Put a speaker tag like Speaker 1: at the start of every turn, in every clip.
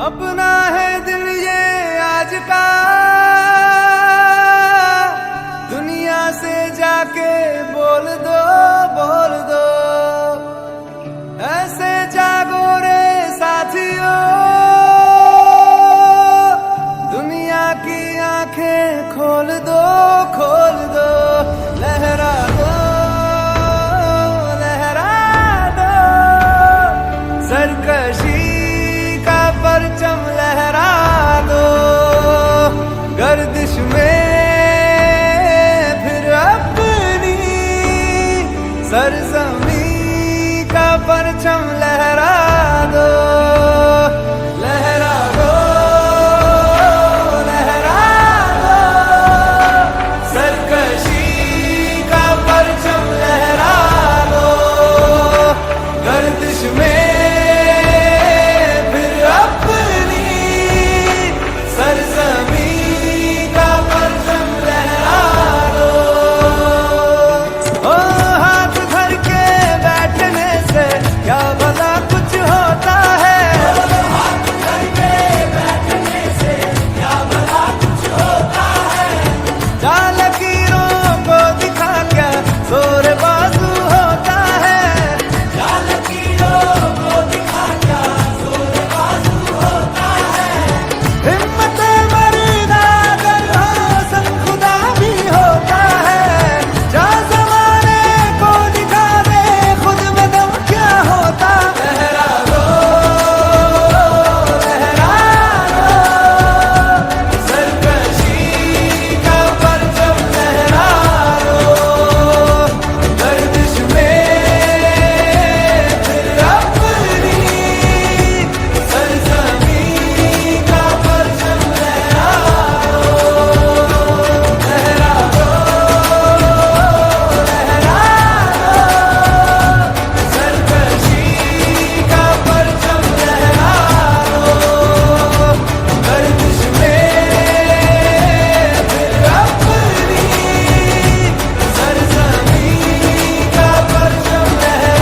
Speaker 1: अपना है दिल ये आज का, दुनिया से जाके बोल दो, बोल दो। ऐसे जागो रे साथियों, दुनिया की आंखें खोल दो, खोल दो। लहरा दो, लहरा दो, सरकशी का परचम लहरा दो। गर्दिश में फिर अपनी सरजमी का परचम लहरा दो, लहरा दो, लहरा दो। सरकशी का परचम लहरा दो। गर्दिश में फिर अपनी सरजमी का परचम लहरा दो। ओ हाथ धर के बैठने से क्या भला कुछ होता है, हाथ धर के बैठने से क्या भला कुछ होता है। जा लकीरों को दिखा क्या जोर बाजू होता है, जा लकीरों को दिखा क्या जोर बाजू होता है। हिम्मत मर्दा अगर हो सब खुदा भी होता है। जा ज़माने को दिखा दे खुद में दम क्या होता। लहरा दो, लहरा दो, सरकशी का परचम लहरा दो। गर्दिश में फिर अपनी सरजमी का परचम लहरा दो, लहरा दो, लहरा दो। सरकशी का परचम लहरा दो। गर्दिश में फिर अपनी सरजमी का परचम लहरा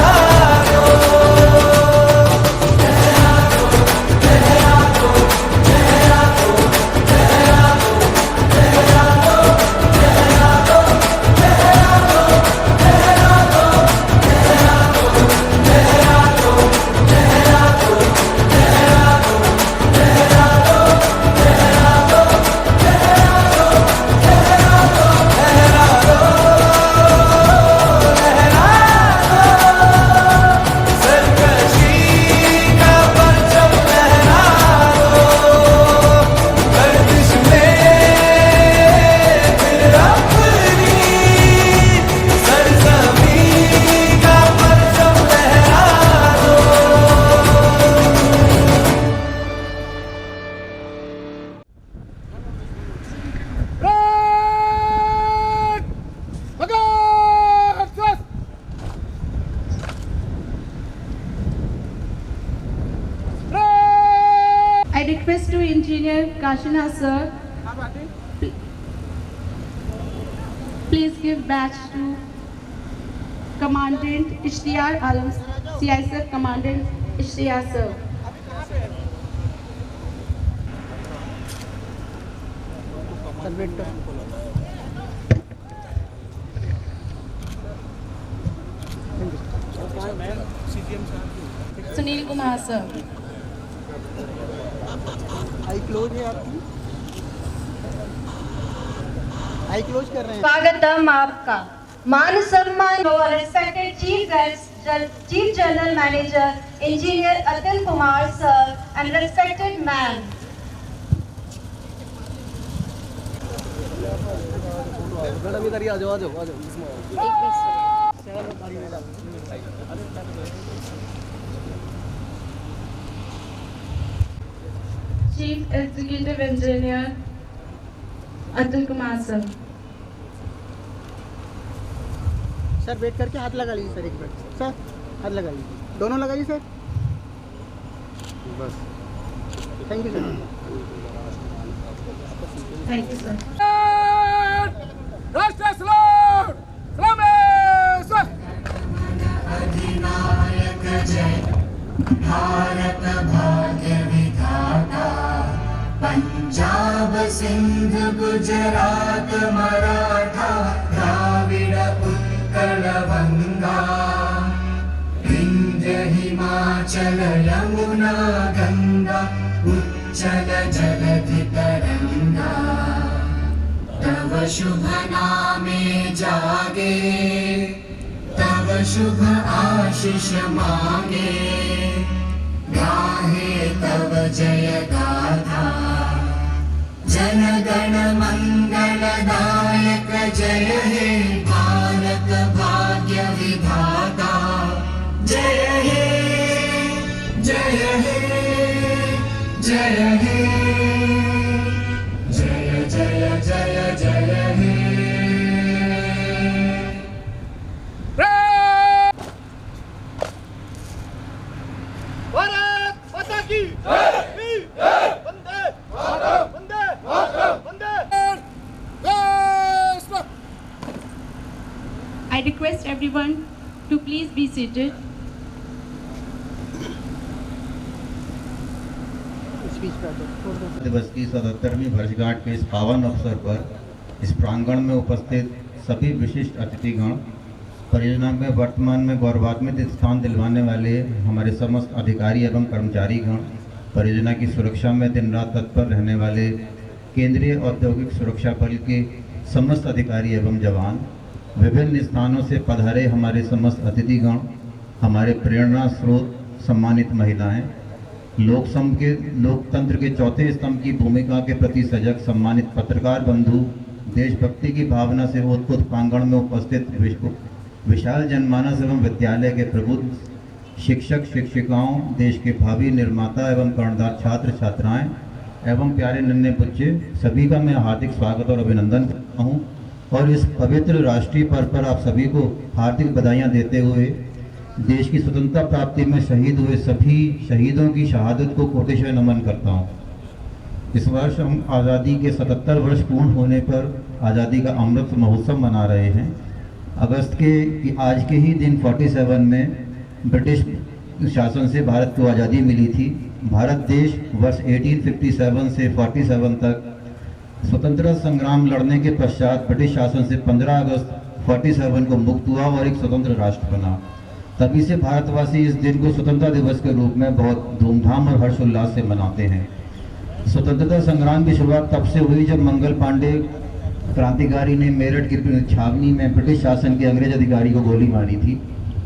Speaker 1: सरकशी का परचम लहरा दो। गर्दिश में फिर अपनी सरजमी का परचम लहरा दो।
Speaker 2: I request to Engineer Kashina sir, please give badge to Commandant Ishtiyar Alam, CISF Commandant Ishtiyar sir. Sunil Kumar sir.
Speaker 3: I close है आपकी, आई क्लोज कर रहे हैं।
Speaker 4: स्वागतम आपका। मान सम्मान respected Chief General Manager Engineer Atul Kumar sir and respected man.
Speaker 3: Madam इधर ही आ जाओ, आ जाओ, आ जाओ।
Speaker 2: Chief Executive Engineer Atul Kumar sir.
Speaker 3: Sir wait करके हाथ लगा लीजिए सर, एक मिनट सर, हाथ लगा लीजिए, दोनों लगाइए सर, बस। Thank you sir.
Speaker 2: Thank you sir.
Speaker 5: राष्ट्र सलाम, सलाम
Speaker 6: अधिनायक जय भारत भाग्य विधाता।
Speaker 1: पंजाब सिंध गुजरात मराठा द्राविड उत्कल बंगा विंध्य हिमाचल यमुना गंगा उच्चल जलधि तरंगा तव शुभ नामे जागे तव शुभ आशीष मांगे गाहे तव जय गाथा जन गण मंगलदायक जय हे भारत भाग्य विधाता जय हे जय हे जय हे जय जय जय जय हे
Speaker 5: भारत माता की वंदे वंदे वंदे
Speaker 2: I request everyone to please be seated.
Speaker 3: Speech कर दो, छोड़ दो।
Speaker 6: दिवस की 77वीं वर्षगांठ के इस पावन अवसर पर इस प्रांगण में उपस्थित सभी विशिष्ट अतिथिगण, परियोजना में वर्तमान में गौरवान्वित स्थान दिलवाने वाले हमारे समस्त अधिकारी एवं कर्मचारीगण, परियोजना की सुरक्षा में दिन रात तत्पर रहने वाले केंद्रीय औद्योगिक सुरक्षा बल के समस्त अधिकारी एवं जवान, विभिन्न स्थानों से पधारे हमारे समस्त अतिथिगण, हमारे प्रेरणा स्रोत सम्मानित महिलाएं, लोकतंत्र के चौथे स्तंभ की भूमिका के प्रति सजग सम्मानित पत्रकार बंधु, देशभक्ति की भावना से ओतप्रोत प्रांगण में उपस्थित विशाल जनमानस एवं विद्यालय के प्रबुद्ध शिक्षक शिक्षिकाओं, देश के भावी निर्माता एवं कर्णधार छात्र छात्राएं एवं प्यारे नन्हे बच्चे, सभी का मैं हार्दिक स्वागत और अभिनंदन करता हूं और इस पवित्र राष्ट्रीय पर्व पर आप सभी को हार्दिक बधाइयां देते हुए देश की स्वतंत्रता प्राप्ति में शहीद हुए सभी शहीदों की शहादत को कोटिशः नमन करता हूं। इस वर्ष हम आज़ादी के 77 वर्ष पूर्ण होने पर आज़ादी का अमृत महोत्सव मना रहे हैं। अगस्त के आज के ही दिन 47 में ब्रिटिश शासन से भारत को आज़ादी मिली थी। भारत देश वर्ष 1857 से 47 तक स्वतंत्रता संग्राम लड़ने के पश्चात ब्रिटिश शासन से 15 अगस्त 47 को मुक्त हुआ और एक स्वतंत्र राष्ट्र बना। तभी से भारतवासी इस दिन को स्वतंत्रता दिवस के रूप में बहुत धूमधाम और हर्षोल्लास से मनाते हैं। स्वतंत्रता संग्राम की शुरुआत तब से हुई जब मंगल पांडे क्रांतिकारी ने मेरठ की छावनी में ब्रिटिश शासन के अंग्रेज अधिकारी को गोली मारी थी।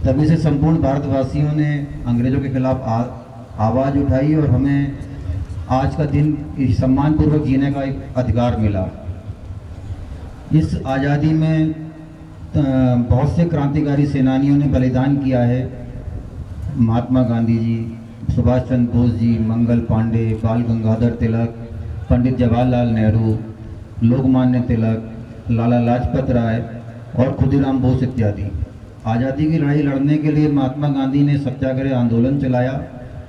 Speaker 6: तभी से संपूर्ण भारतवासियों ने अंग्रेजों के खिलाफ आवाज़ उठाई और हमें आज का दिन सम्मानपूर्वक जीने का एक अधिकार मिला। इस आज़ादी में बहुत से क्रांतिकारी सेनानियों ने बलिदान किया है। महात्मा गांधी जी, सुभाष चंद्र बोस जी, मंगल पांडे, बाल गंगाधर तिलक, पंडित जवाहरलाल नेहरू, लोकमान्य तिलक, लाला लाजपत राय और खुदीराम बोस इत्यादि। आज़ादी की लड़ाई लड़ने के लिए महात्मा गांधी ने सत्याग्रह आंदोलन चलाया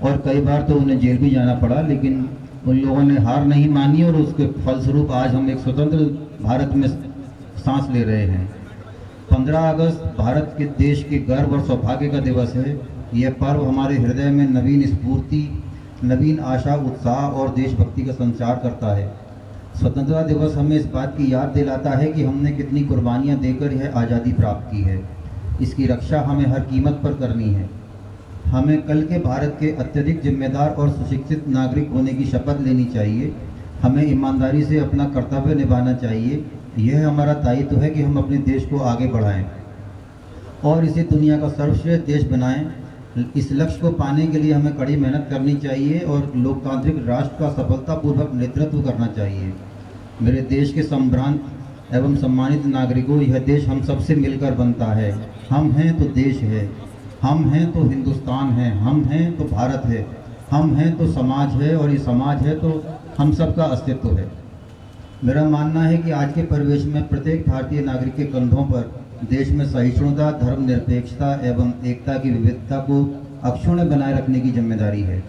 Speaker 6: और कई बार तो उन्हें जेल भी जाना पड़ा, लेकिन उन लोगों ने हार नहीं मानी और उसके फलस्वरूप आज हम एक स्वतंत्र भारत में सांस ले रहे हैं। 15 अगस्त भारत के देश के गर्व और सौभाग्य का दिवस है। यह पर्व हमारे हृदय में नवीन स्फूर्ति, नवीन आशा, उत्साह और देशभक्ति का संचार करता है। स्वतंत्रता दिवस हमें इस बात की याद दिलाता है कि हमने कितनी कुर्बानियां देकर यह आज़ादी प्राप्त की है। इसकी रक्षा हमें हर कीमत पर करनी है। हमें कल के भारत के अत्यधिक जिम्मेदार और सुशिक्षित नागरिक होने की शपथ लेनी चाहिए। हमें ईमानदारी से अपना कर्तव्य निभाना चाहिए। यह हमारा दायित्व है कि हम अपने देश को आगे बढ़ाएं और इसे दुनिया का सर्वश्रेष्ठ देश बनाएं। इस लक्ष्य को पाने के लिए हमें कड़ी मेहनत करनी चाहिए और लोकतांत्रिक राष्ट्र का सफलतापूर्वक नेतृत्व करना चाहिए। मेरे देश के संभ्रांत एवं सम्मानित नागरिकों, यह देश हम सबसे मिलकर बनता है। हम हैं तो देश है, हम हैं तो हिंदुस्तान है, हम हैं तो भारत है, हम हैं तो समाज है और ये समाज है तो हम सबका अस्तित्व है। मेरा मानना है कि आज के परिवेश में प्रत्येक भारतीय नागरिक के कंधों पर देश में सहिष्णुता, धर्मनिरपेक्षता एवं एकता की विविधता को अक्षुण्ण बनाए रखने की जिम्मेदारी है।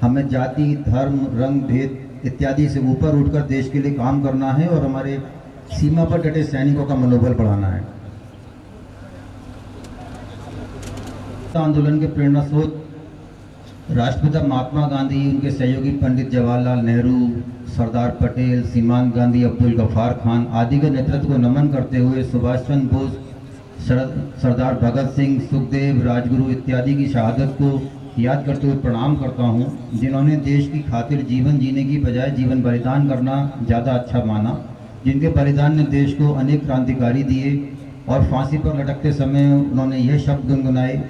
Speaker 6: हमें जाति, धर्म, रंग, भेद इत्यादि से ऊपर उठकर देश के लिए काम करना है और हमारे सीमा पर डटे सैनिकों का मनोबल बढ़ाना है। आंदोलन के प्रेरणा स्रोत राष्ट्रपिता महात्मा गांधी, उनके सहयोगी पंडित जवाहरलाल नेहरू, सरदार पटेल, सीमांत गांधी, अब्दुल गफ्फार खान आदि के नेतृत्व को नमन करते हुए सुभाष चंद्र बोस, सरदार भगत सिंह, सुखदेव, राजगुरु इत्यादि की शहादत को याद करते हुए प्रणाम करता हूँ, जिन्होंने देश की खातिर जीवन जीने की बजाय जीवन बलिदान करना ज़्यादा अच्छा माना, जिनके बलिदान ने देश को अनेक क्रांतिकारी दिए और फांसी पर लटकते समय उन्होंने यह शब्द गुनगुनाए,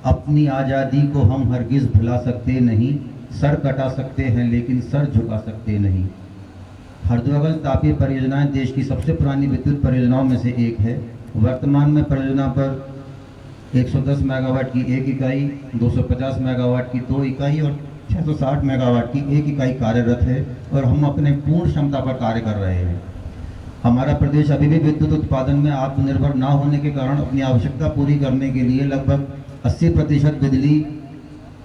Speaker 6: अपनी आज़ादी को हम हरगिज़ भुला सकते नहीं, सर कटा सकते हैं लेकिन सर झुका सकते नहीं। हरदोगंज तापीय परियोजनाएं देश की सबसे पुरानी विद्युत परियोजनाओं में से एक है। वर्तमान में परियोजना पर 110 मेगावाट की एक इकाई, 250 मेगावाट की 2 इकाई और 660 मेगावाट की 1 इकाई कार्यरत है और हम अपने पूर्ण क्षमता पर कार्य कर रहे हैं। हमारा प्रदेश अभी भी विद्युत उत्पादन में आत्मनिर्भर न होने के कारण अपनी आवश्यकता पूरी करने के लिए लगभग 80% बिजली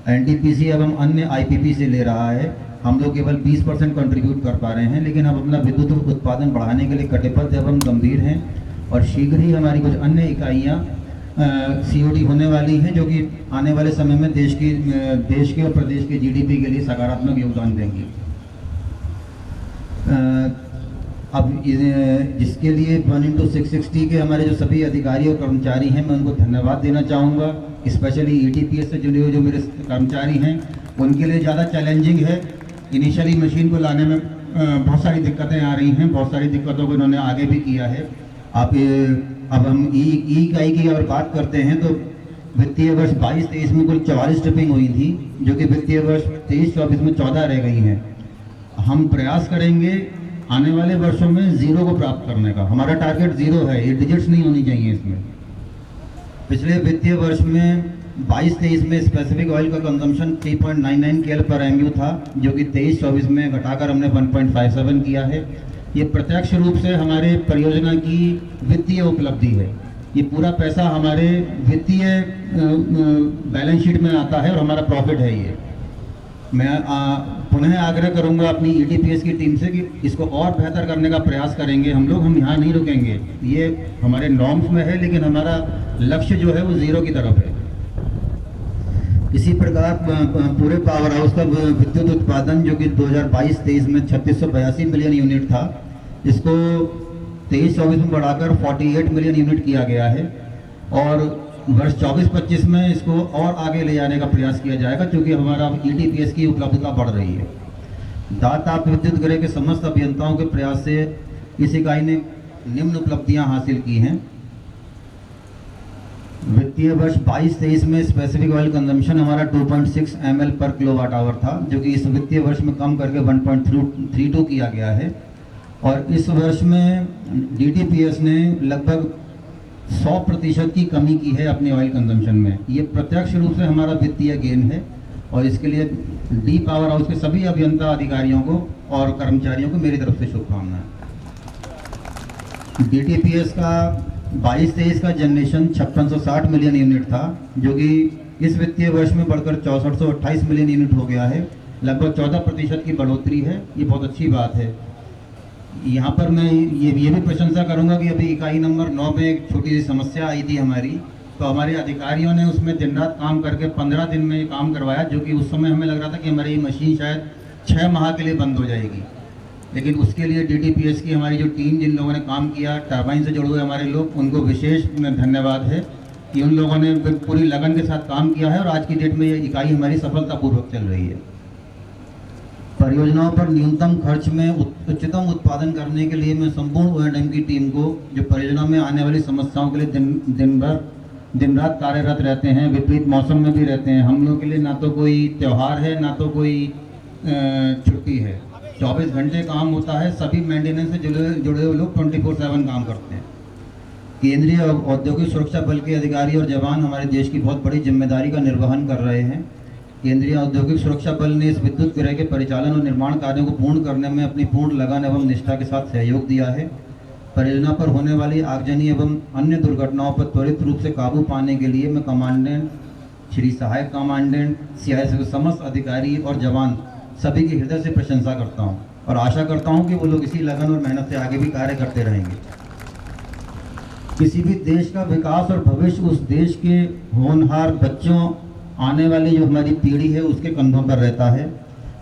Speaker 6: एनटीपीसी एवं अन्य आईपीपी से ले रहा है। हम लोग केवल 20% कंट्रीब्यूट कर पा रहे हैं, लेकिन हम अपना विद्युत उत्पादन बढ़ाने के लिए कटिबद्ध एवं गंभीर हैं और शीघ्र ही हमारी कुछ अन्य इकाइयाँ सीओडी होने वाली हैं, जो कि आने वाले समय में देश के और प्रदेश के जीडीपी के लिए सकारात्मक योगदान देंगी। अब जिसके लिए 1/660 के हमारे जो सभी अधिकारी और कर्मचारी हैं, मैं उनको धन्यवाद देना चाहूँगा। स्पेशली ईटीपीएस से जुड़े हुए जो मेरे कर्मचारी हैं, उनके लिए ज़्यादा चैलेंजिंग है। इनिशियली मशीन को लाने में बहुत सारी दिक्कतें आ रही हैं, बहुत सारी दिक्कतों को इन्होंने आगे भी किया है। अब हम ई इकाई की अगर बात करते हैं तो वित्तीय वर्ष 22-23 में कुल 44 ट्रिपिंग हुई थी, जो कि वित्तीय वर्ष 23-24 में 14 रह गई हैं। हम प्रयास करेंगे आने वाले वर्षों में 0 को प्राप्त करने का। हमारा टारगेट 0 है, ये डिजिट्स नहीं होनी चाहिए इसमें। पिछले वित्तीय वर्ष में 22-23 में स्पेसिफिक ऑयल का कंजम्पशन 3.99 KL पर MU था, जो कि 23-24 में घटाकर हमने 1.57 किया है। ये प्रत्यक्ष रूप से हमारे परियोजना की वित्तीय उपलब्धि है। ये पूरा पैसा हमारे वित्तीय बैलेंस शीट में आता है और हमारा प्रॉफिट है ये। मैं पुनः आग्रह करूंगा अपनी ईटीपीएस की टीम से कि इसको और बेहतर करने का प्रयास करेंगे। हम यहाँ नहीं रुकेंगे, ये हमारे नॉर्म्स में है, लेकिन हमारा लक्ष्य जो है वो 0 की तरफ है। इसी प्रकार पूरे पावर हाउस का विद्युत उत्पादन, जो कि 2022-23 में 3682 मिलियन यूनिट था, इसको 23-24 में बढ़ाकर 48 मिलियन यूनिट किया गया है और वर्ष 24-25 में इसको और आगे ले जाने का प्रयास किया जाएगा, क्योंकि हमारा ईटीपीएस की उपलब्धता बढ़ रही है। दाताप विद्युत गृह के समस्त अभियंताओं के प्रयास से इस इकाई ने निम्न उपलब्धियां हासिल की हैं। वित्तीय वर्ष 22-23 में स्पेसिफिक ऑयल कंजम्पशन हमारा 2.6 ml पर किलोवाट आवर था, जो कि इस वित्तीय वर्ष में कम करके 1.32 किया गया है। और इस वर्ष में डीटीपीएस ने लगभग 100% की कमी की है अपने ऑयल कंजम्पशन में। ये प्रत्यक्ष रूप से हमारा वित्तीय गेन है और इसके लिए डी पावर हाउस के सभी अभियंता अधिकारियों को और कर्मचारियों को मेरी तरफ से शुभकामनाएं। डीटीपीएस का 22-23 का जनरेशन 5660 मिलियन यूनिट था, जो कि इस वित्तीय वर्ष में बढ़कर 6428 मिलियन यूनिट हो गया है। लगभग 14% की बढ़ोतरी है, ये बहुत अच्छी बात है। यहाँ पर मैं ये भी प्रशंसा करूँगा कि अभी इकाई नंबर 9 में एक छोटी सी समस्या आई थी हमारी, तो हमारे अधिकारियों ने उसमें दिन रात काम करके 15 दिन में ये काम करवाया, जो कि उस समय हमें लग रहा था कि हमारी मशीन शायद 6 माह के लिए बंद हो जाएगी। लेकिन उसके लिए डीटीपीएस की हमारी जो टीम, जिन लोगों ने काम किया, टरबाइन से जुड़े हुए हमारे लोग, उनको विशेष धन्यवाद है कि उन लोगों ने पूरी लगन के साथ काम किया है और आज की डेट में ये इकाई हमारी सफलतापूर्वक चल रही है। परियोजनाओं पर न्यूनतम खर्च में उच्चतम उत्पादन करने के लिए मैं संपूर्ण O&M की टीम को, जो परियोजना में आने वाली समस्याओं के लिए दिन रात कार्यरत रहते हैं, विपरीत मौसम में भी रहते हैं। हम लोग के लिए ना तो कोई त्यौहार है, ना तो कोई छुट्टी है। 24 घंटे काम होता है। सभी मेंटेनेंस से जुड़े हुए लोग 24/7 काम करते हैं। केंद्रीय औद्योगिक सुरक्षा बल के अधिकारी और जवान हमारे देश की बहुत बड़ी जिम्मेदारी का निर्वहन कर रहे हैं। केंद्रीय औद्योगिक सुरक्षा बल ने इस विद्युत गृह के परिचालन और निर्माण कार्यों को पूर्ण करने में अपनी पूर्ण लगन एवं निष्ठा के साथ सहयोग दिया है। परियोजना पर होने वाली आगजनी एवं अन्य दुर्घटनाओं पर त्वरित रूप से काबू पाने के लिए मैं कमांडेंट, श्री सहायक कमांडेंट, CISF के समस्त अधिकारी और जवान सभी की हृदय से प्रशंसा करता हूं और आशा करता हूं कि वो लोग इसी लगन और मेहनत से आगे भी कार्य करते रहेंगे। किसी भी देश का विकास और भविष्य उस देश के होनहार बच्चों, आने वाली जो हमारी पीढ़ी है, उसके कंधों पर रहता है।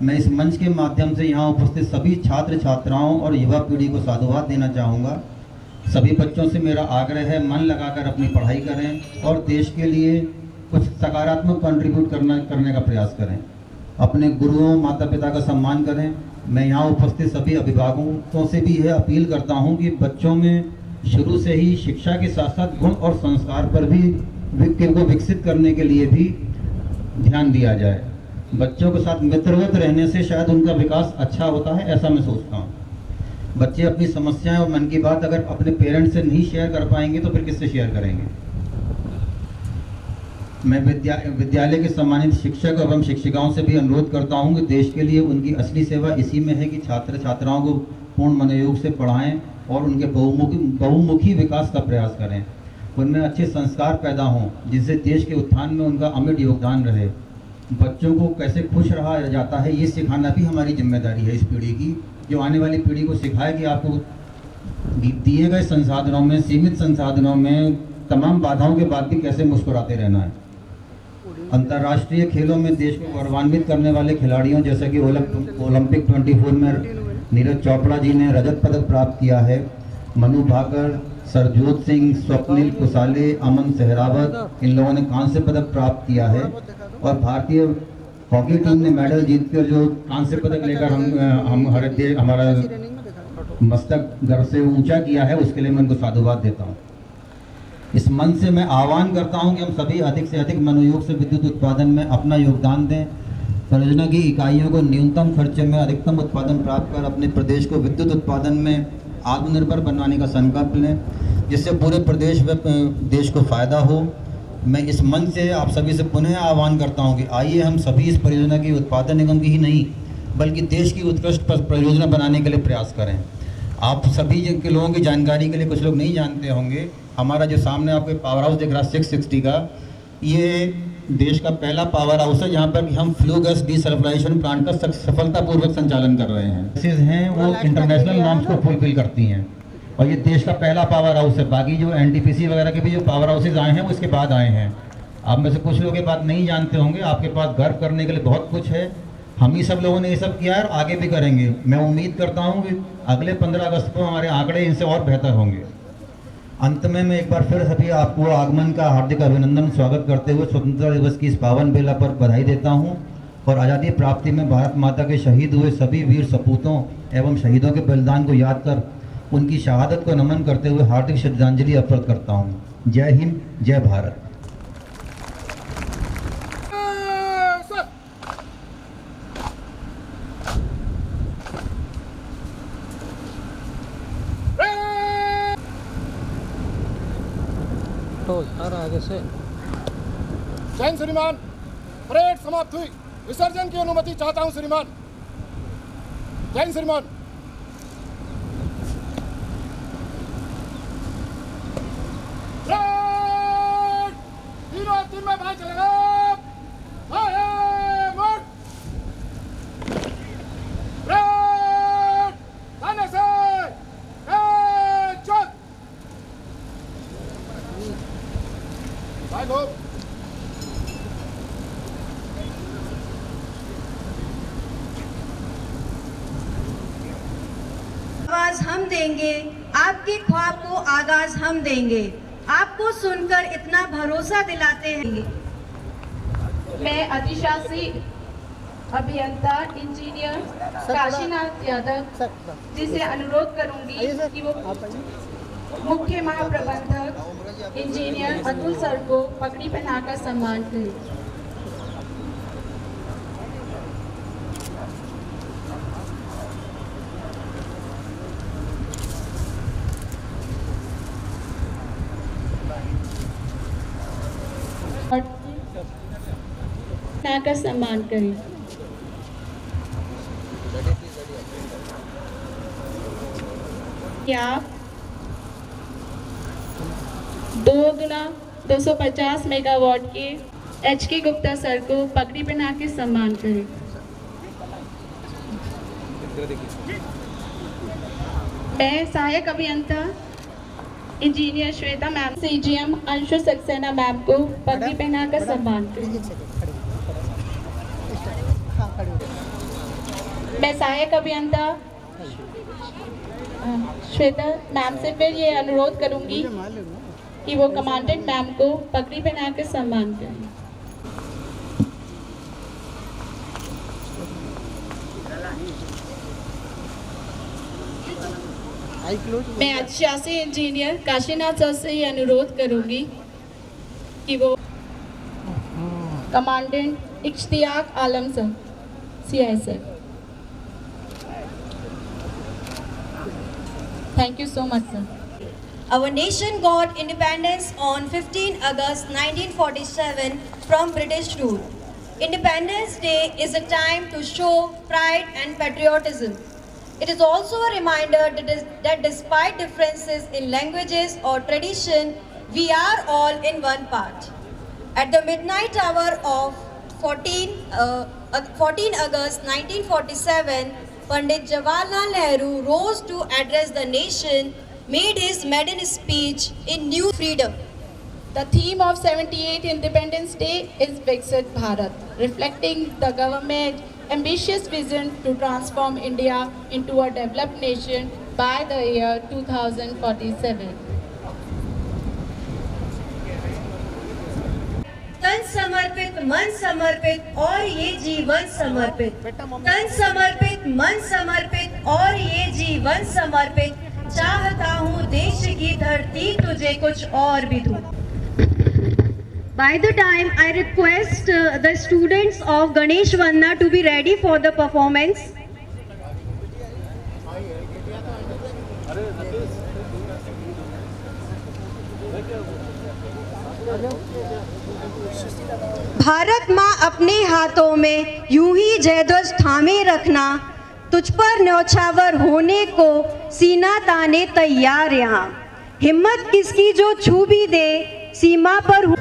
Speaker 6: मैं इस मंच के माध्यम से यहाँ उपस्थित सभी छात्र छात्राओं और युवा पीढ़ी को साधुवाद देना चाहूँगा। सभी बच्चों से मेरा आग्रह है, मन लगाकर अपनी पढ़ाई करें और देश के लिए कुछ सकारात्मक कंट्रीब्यूट करने का प्रयास करें। अपने गुरुओं माता पिता का सम्मान करें। मैं यहाँ उपस्थित सभी अभिभावकों से भी यह अपील करता हूँ कि बच्चों में शुरू से ही शिक्षा के साथ साथ गुण और संस्कार पर भी को विकसित करने के लिए भी ध्यान दिया जाए। बच्चों के साथ मित्रवत रहने से शायद उनका विकास अच्छा होता है, ऐसा मैं सोचता हूँ। बच्चे अपनी समस्याएं और मन की बात अगर अपने पेरेंट्स से नहीं शेयर कर पाएंगे तो फिर किससे शेयर करेंगे। मैं विद्यालय के सम्मानित शिक्षक एवं शिक्षिकाओं से भी अनुरोध करता हूं कि देश के लिए उनकी असली सेवा इसी में है कि छात्र छात्राओं को पूर्ण मनोयोग से पढ़ाएं और उनके बहुमुखी विकास का प्रयास करें। उनमें अच्छे संस्कार पैदा हों जिससे देश के उत्थान में उनका अमिट योगदान रहे। बच्चों को कैसे खुश रहा जाता है ये सिखाना भी हमारी जिम्मेदारी है इस पीढ़ी की, जो आने वाली पीढ़ी को सिखाए कि आपको दिए गए संसाधनों में, सीमित संसाधनों में, तमाम बाधाओं के बाद भी कैसे मुस्कुराते रहना है। अंतर्राष्ट्रीय खेलों में देश को गौरवान्वित करने वाले खिलाड़ियों जैसे कि ओलंपिक 24 में नीरज चोपड़ा जी ने रजत पदक प्राप्त किया है। मनु भाकर, सरजोत सिंह, स्वप्निल कुसाले, अमन सहरावत, इन लोगों ने कांस्य पदक प्राप्त किया है। और भारतीय हॉकी टीम ने मेडल जीतकर जो कांस्य पदक लेकर हमारा मस्तक गर्व से ऊंचा किया है, उसके लिए मैं उनको साधुवाद देता हूँ। इस मंच से मैं आह्वान करता हूं कि हम सभी अधिक से अधिक मनोयोग से विद्युत उत्पादन में अपना योगदान दें। परियोजना की इकाइयों को न्यूनतम खर्चे में अधिकतम उत्पादन प्राप्त कर अपने प्रदेश को विद्युत उत्पादन में आत्मनिर्भर बनाने का संकल्प लें, जिससे पूरे प्रदेश व देश को फायदा हो। मैं इस मंच से आप सभी से पुनः आह्वान करता हूँ कि आइए हम सभी इस परियोजना की उत्पादन निगम की ही नहीं बल्कि देश की उत्कृष्ट परियोजना बनाने के लिए प्रयास करें। आप सभी के लोगों की जानकारी के लिए, कुछ लोग नहीं जानते होंगे, हमारा जो सामने आपको पावर हाउस दिख रहा है 660 का, ये देश का पहला पावर हाउस है जहाँ पर हम फ्लू गैस डीसल्फराइजेशन प्लांट का सफलतापूर्वक संचालन कर रहे हैं। वो इंटरनेशनल नॉर्म्स को फुलफिल करती हैं और ये देश का पहला पावर हाउस है। बाकी जो एनटीपीसी वगैरह के भी जो पावर हाउसेज आए हैं वो इसके बाद आए हैं। आप में से कुछ लोग ये बात नहीं जानते होंगे, आपके पास गर्व करने के लिए बहुत कुछ है। हम ही सब लोगों ने ये सब किया है और आगे भी करेंगे। मैं उम्मीद करता हूँ कि अगले 15 अगस्त को हमारे आंकड़े इनसे और बेहतर होंगे। अंत में मैं एक बार फिर सभी आपको आगमन का हार्दिक अभिनंदन स्वागत करते हुए स्वतंत्रता दिवस की इस पावन बेला पर बधाई देता हूं और आज़ादी प्राप्ति में भारत माता के शहीद हुए सभी वीर सपूतों एवं शहीदों के बलिदान को याद कर उनकी शहादत को नमन करते हुए हार्दिक श्रद्धांजलि अर्पित करता हूं। जय हिंद, जय भारत।
Speaker 3: आगे से
Speaker 5: जैन श्रीमान, परेड समाप्त हुई। विसर्जन की अनुमति चाहता हूं श्रीमान। जैन श्रीमान। तीनों तीन में भाई चलेगा।
Speaker 4: आवाज हम देंगे, आपके ख्वाब को आगाज हम देंगे। आपको सुनकर इतना भरोसा दिलाते हैं।
Speaker 2: मैं अधिशासी अभियंता इंजीनियर काशीनाथ यादव जी से अनुरोध करूंगी कि वो मुख्य महाप्रबंधक इंजीनियर अतुल सर को पगड़ी पहनाकर सम्मान करें। पहनाकर सम्मान करें। क्या 2x250 मेगावाट के HK गुप्ता सर को पगड़ी पहना के सम्मान करें। मैं सहायक अभियंता engineer Shweta ma'am, CGM Anshu Saxena ma'am को पगड़ी पहनाकर सम्मान करें। मैं सहायक अभियंता श्वेता मैम से फिर ये अनुरोध करूंगी कि वो कमांडेंट मैम को पगड़ी पहना के सम्मान करें। मैं अधिशासी इंजीनियर काशीनाथ सर से ये अनुरोध करूंगी कि वो commandant Ishtiaq Alam sir CISF। Thank you so much, sir.
Speaker 4: Our nation got independence on 15 August 1947 from British rule. Independence Day is a time to show pride and patriotism. It is also a reminder that despite differences in languages or tradition, we are all in one part. At the midnight hour of 14 August 1947, Pandit Jawaharlal Nehru rose to address the nation, made his maiden speech in New Freedom.
Speaker 2: The theme of 78th Independence Day is Viksit Bharat, reflecting the government's ambitious vision to transform India into a developed nation by the year 2047.
Speaker 4: तन समर्पित मन समर्पित और ये जीवन समर्पित, तन समर्पित मन समर्पित और ये जीवन समर्पित, चाहता हूँ देश की धरती तुझे कुछ और भी दूँ। By the time I request the students of Ganesh Vandana to be ready for the performance. Bharat माँ अपने हाथों में यूं ही जयध्वज थामे रखना, तुझ पर न्यौछावर होने को सीना ताने तैयार यहाँ, हिम्मत किसकी जो छू भी दे सीमा पर।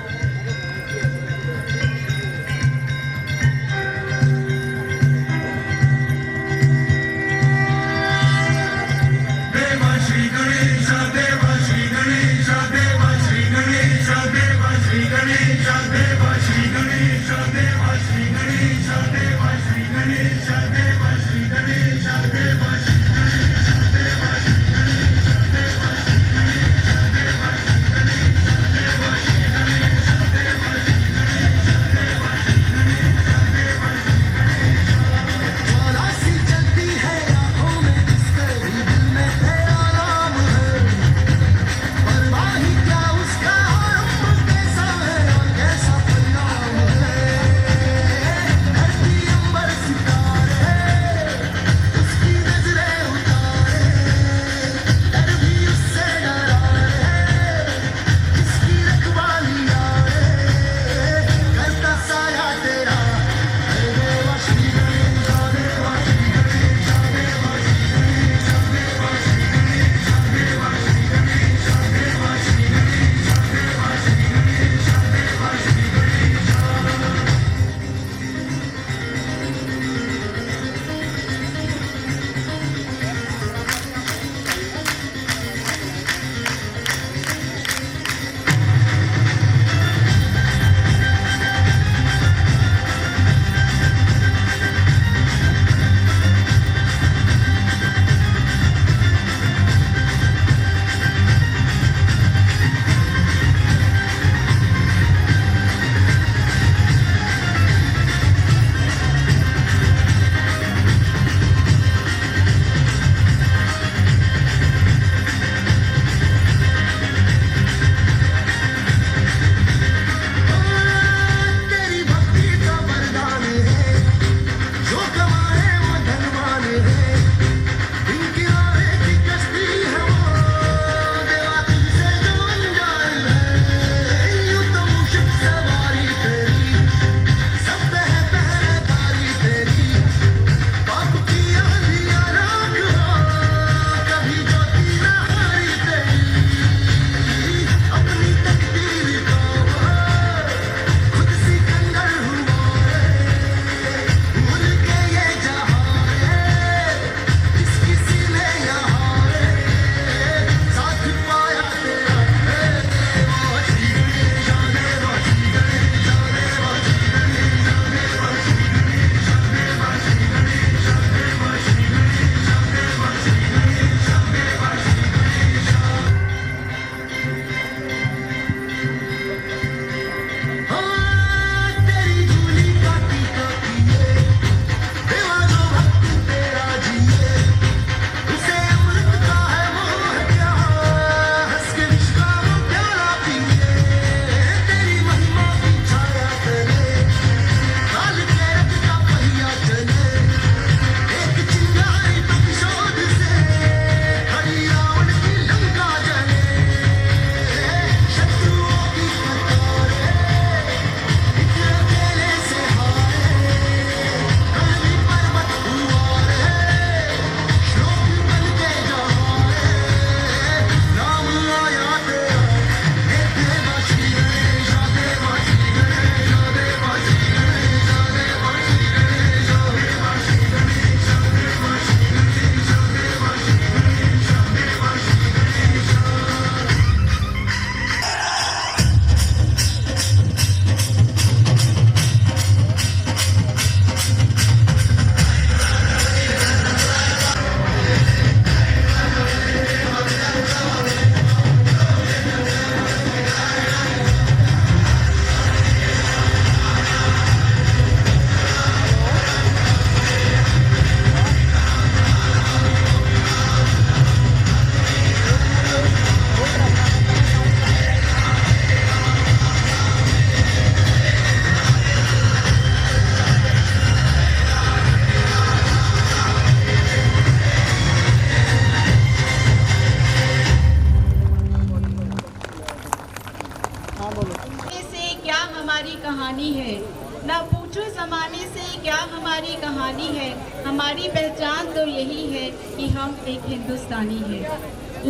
Speaker 2: हमारी कहानी है, हमारी पहचान तो यही है कि हम एक हिंदुस्तानी हैं।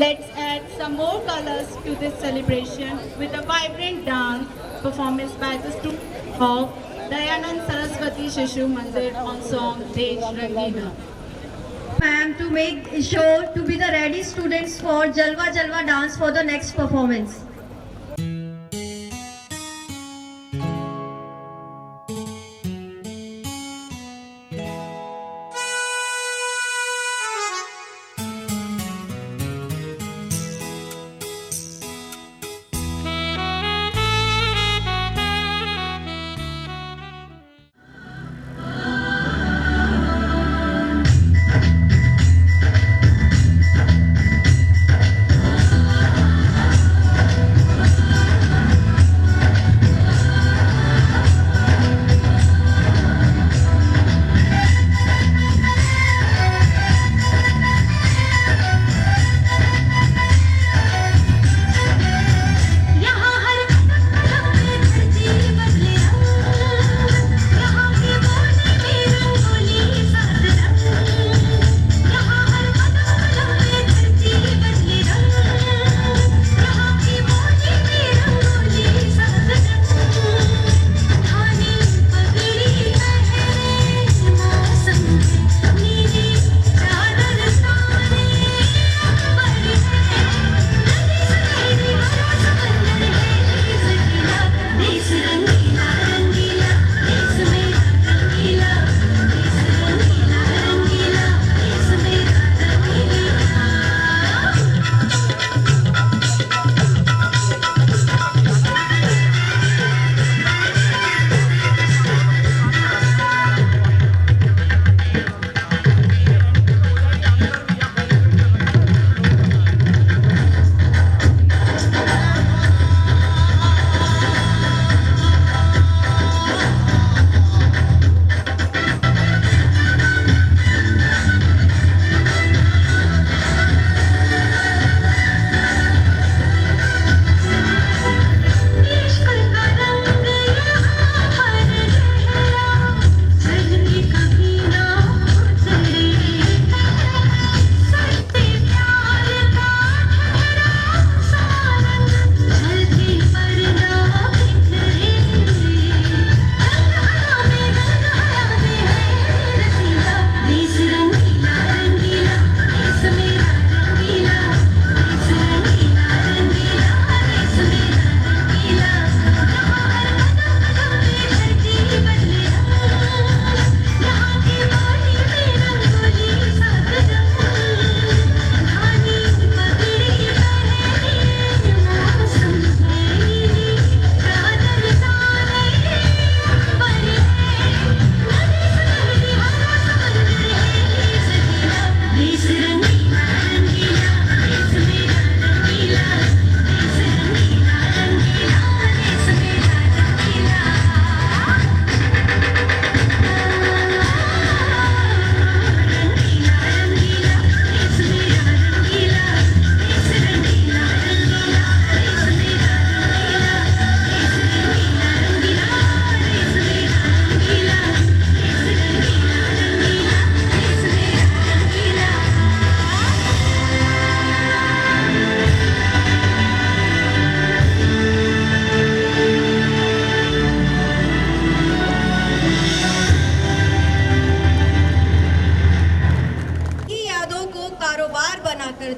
Speaker 2: Let's add some more colors to this celebration with a vibrant dance performance by the students of Dayanand Saraswati Shishu Mandir on song Desh Rangila.
Speaker 4: Ma'am, to make sure to be the ready students for Jalwa Jalwa dance for the next performance.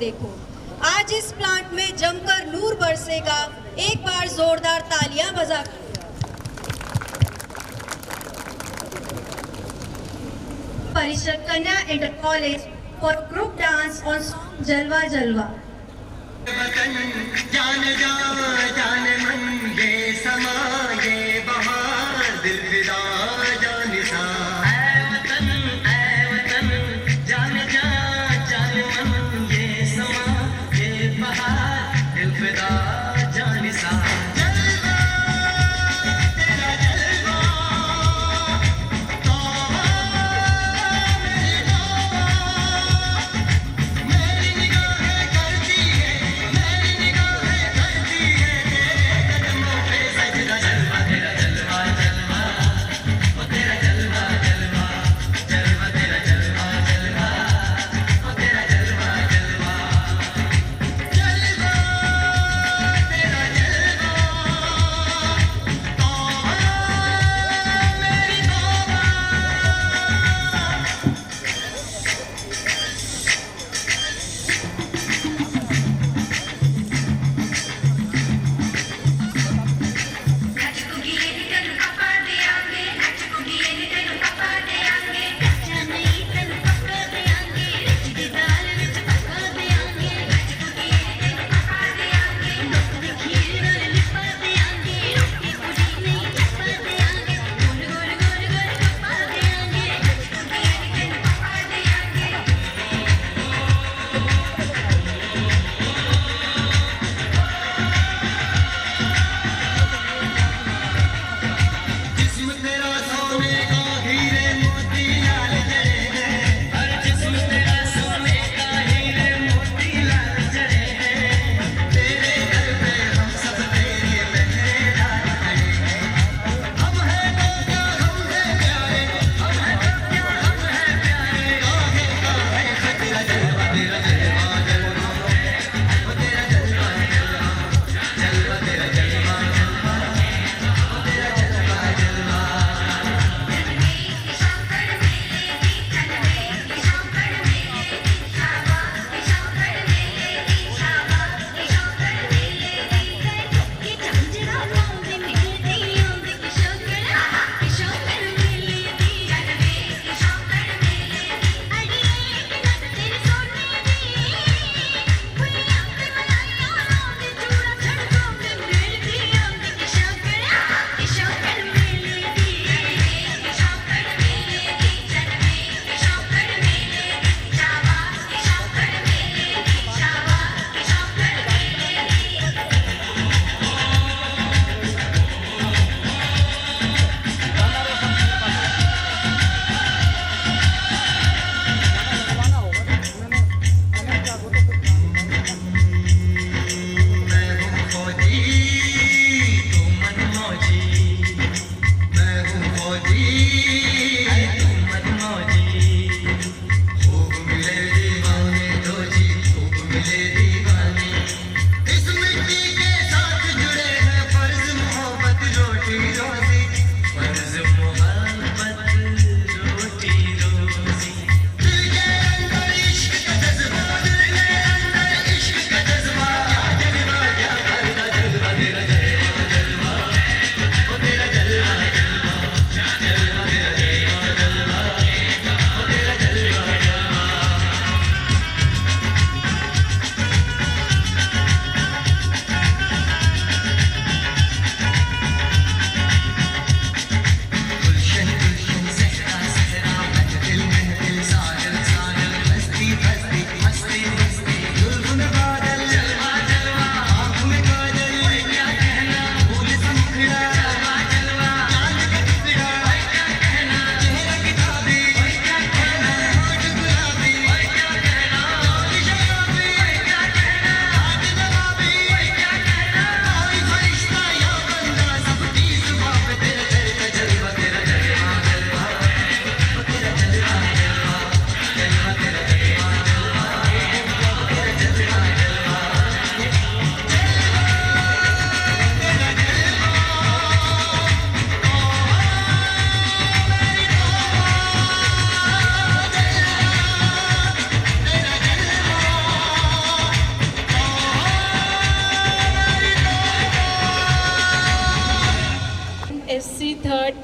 Speaker 4: देखो, आज इस plant में जमकर नूर बरसेगा। एक बार जोरदार तालियां बजा। परिषद कन्या inter college for group dance on song जलवा जलवा।
Speaker 1: जान जा जान मन ये समा ये बहार दिल फिदा जान सा ऐ वतन जान जा जान मन ये समा ये बहार दिल फिदा जान सा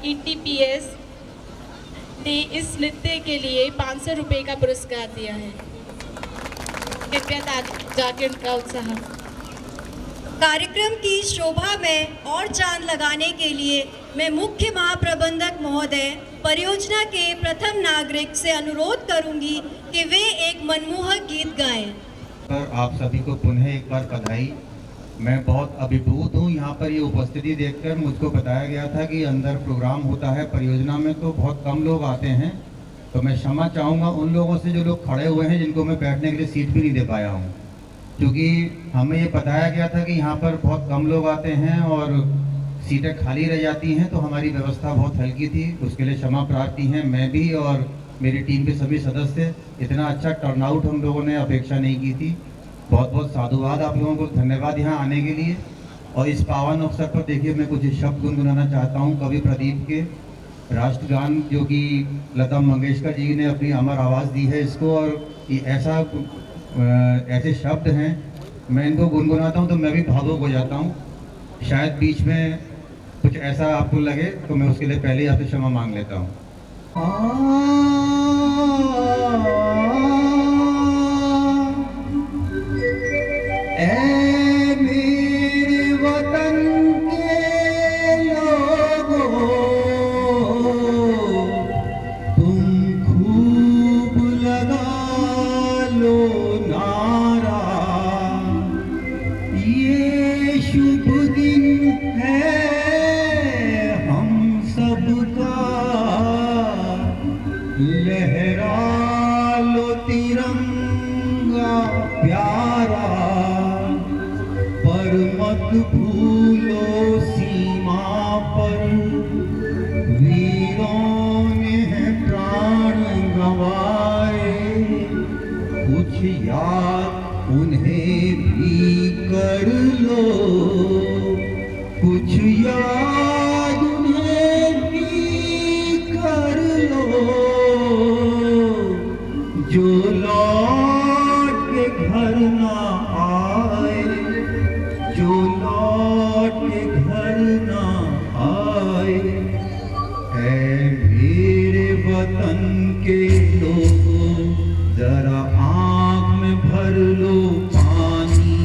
Speaker 2: ETPS ने इस नृत्य के लिए 500 रुपये का पुरस्कार दिया है। कृपया जाके उनका उत्साह।
Speaker 4: कार्यक्रम की शोभा में और चांद लगाने के लिए मैं मुख्य महाप्रबंधक महोदय परियोजना के प्रथम नागरिक से अनुरोध करूंगी कि वे एक मनमोहक गीत गाएं।
Speaker 6: पर आप सभी को पुनः एक बार बधाई। मैं बहुत अभिभूत हूँ यहाँ पर ये उपस्थिति देखकर। मुझको बताया गया था कि अंदर प्रोग्राम होता है परियोजना में तो बहुत कम लोग आते हैं, तो मैं क्षमा चाहूँगा उन लोगों से जो लोग खड़े हुए हैं जिनको मैं बैठने के लिए सीट भी नहीं दे पाया हूँ, क्योंकि हमें ये बताया गया था कि यहाँ पर बहुत कम लोग आते हैं और सीटें खाली रह जाती हैं, तो हमारी व्यवस्था बहुत हल्की थी। उसके लिए क्षमा प्रार्थी हैं मैं भी और मेरी टीम के सभी सदस्य। इतना अच्छा टर्नआउट हम लोगों ने अपेक्षा नहीं की थी। बहुत बहुत साधुवाद आप लोगों को, धन्यवाद यहाँ आने के लिए। और इस पावन अवसर पर देखिए मैं कुछ शब्द गुनगुनाना चाहता हूँ कवि प्रदीप के राष्ट्रगान, जो कि लता मंगेशकर जी ने अपनी अमर आवाज़ दी है इसको। और ये ऐसे शब्द हैं, मैं इनको गुनगुनाता हूँ तो मैं भी भावुक हो जाता हूँ। शायद बीच में कुछ ऐसा आपको लगे तो मैं उसके लिए पहले ही आपसे क्षमा मांग लेता हूँ। ऐ मेरे वतन के लोगों, तुम खूब लगा लो नारा, ये शुभ दिन है हम सबका, लहरा लो तिरंगा प्यारा, पर मत भूलो सीमा पर वीरों ने प्राण गंवाए, कुछ याद उन्हें भी कर लो, कुछ याद उन्हें भी कर लो, जो लौट के घर ना आए, जो लौट के घर ना आए। ऐ मेरे वतन के लोगों, जरा आँख में भर लो पानी,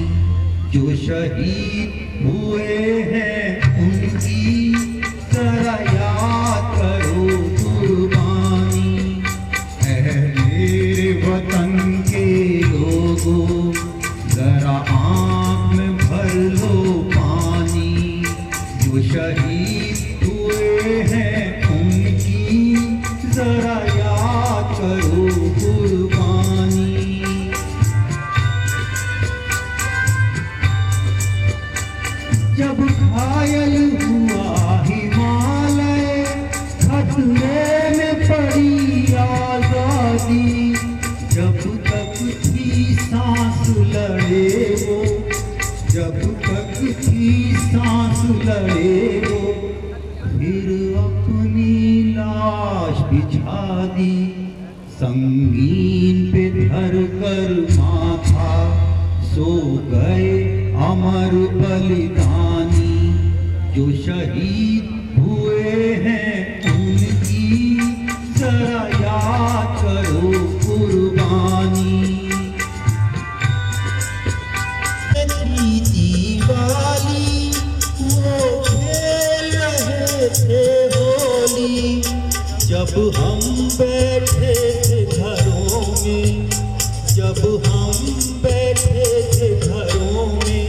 Speaker 6: जो शहीद हुए हैं उनकी जरा याद करो कुर्बानी। ऐ मेरे वतन के लोगों, जरा आँख में भर लो पानी, जो शहीद हुए हैं उनकी जरा याद करो कुर्बानी। जब घायल हुआ हिमालय, खतरे में पड़ी आजादी, जब तक थी सांस लड़े वो, जब तक थी सांस लड़े वो, फिर अपनी लाश बिछा दी, संगीन पे धर कर माथा, सो गए अमर बलिदानी, जो शहीद हुए हैं उनकी जरा याद करो कुर्बानी। दिवाली वो खेल रहे थे होली, जब हम बैठे थे घरों में, जब हम बैठे थे घरों में,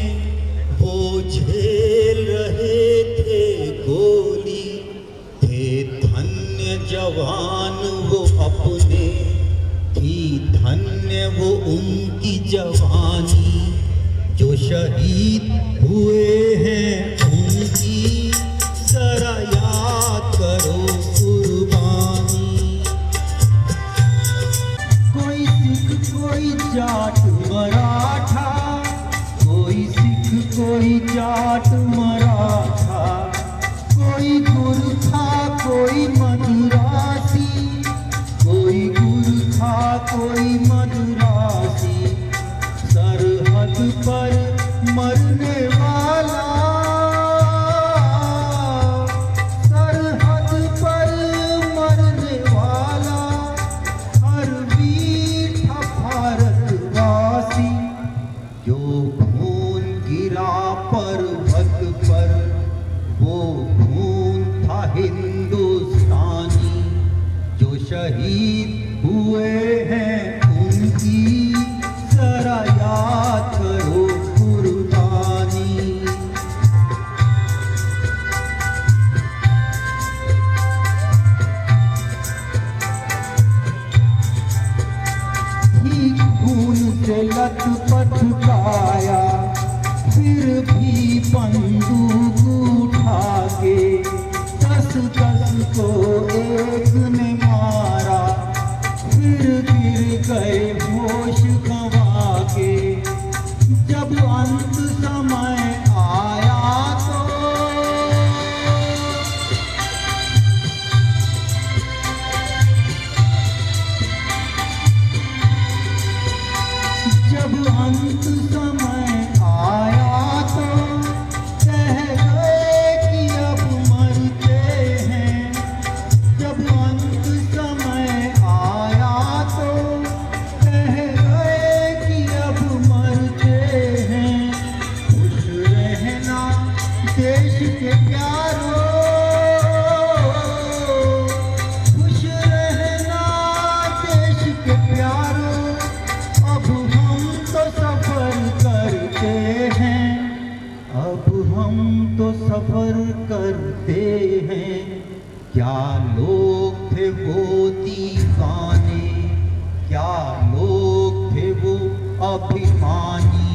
Speaker 6: वो झेल रहे थे गोली, थे धन्य जवान वो अपने, थी धन्य वो उनकी जवानी, जो शहीद हुए हैं उनकी जरा याद करो कुर्बानी। कोई सिख कोई जाट मराठा, कोई सिख कोई जाट मराठा, कोई गुरखा कोई मदुरासी, कोई गुरखा कोई मदुरासी, सरहद पर मरने वाला, सरहद
Speaker 1: अंत समय आया तो कह गए कि अब मरते हैं। जब अंत समय आया तो कह गए कि अब मरते हैं। खुश रहना देश के प्यारों, खुश रहना देश के प्यारों। अब हम तो सफर करते हैं, अब हम तो सफर करते हैं। क्या लोग थे वो दीवाने, क्या लोग थे वो अभिमानी,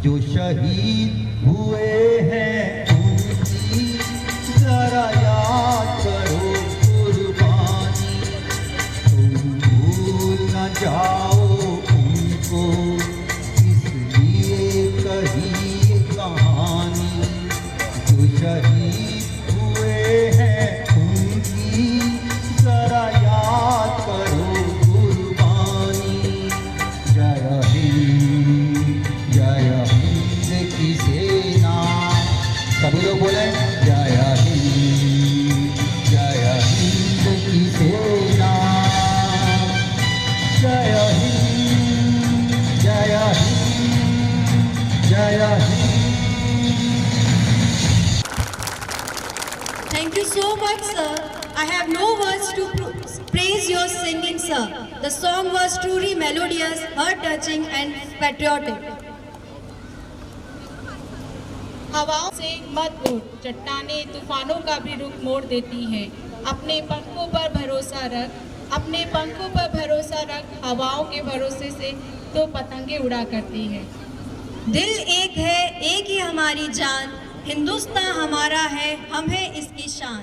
Speaker 1: जो शहीद हुए हैं उनकी जरा याद करो कुर्बानी। तुम भूल न जाओ उनको, इसलिए कही ये कहानी। जो शहीद हुए हैं उनकी जरा याद करो कुर्बानी। जय हिंद की सेना, सभी लोग बोले जय हिंद की सेना। जय हिंद, जय हिंद, जय Hind.
Speaker 4: Thank you so much, sir. I have no words to praise your singing, sir. The song was truly melodious, heart-touching and patriotic.
Speaker 2: हवाओं से मत उड़, चट्टानें तूफानों का भी रुख मोड़ देती हैं। अपने पंखों पर भरोसा रख, अपने पंखों पर भरोसा रख। हवाओं के भरोसे से तो पतंगे उड़ा करती हैं।
Speaker 4: दिल एक है, एक ही हमारी जान, हिंदुस्तान हमारा है, हम है इसकी शान।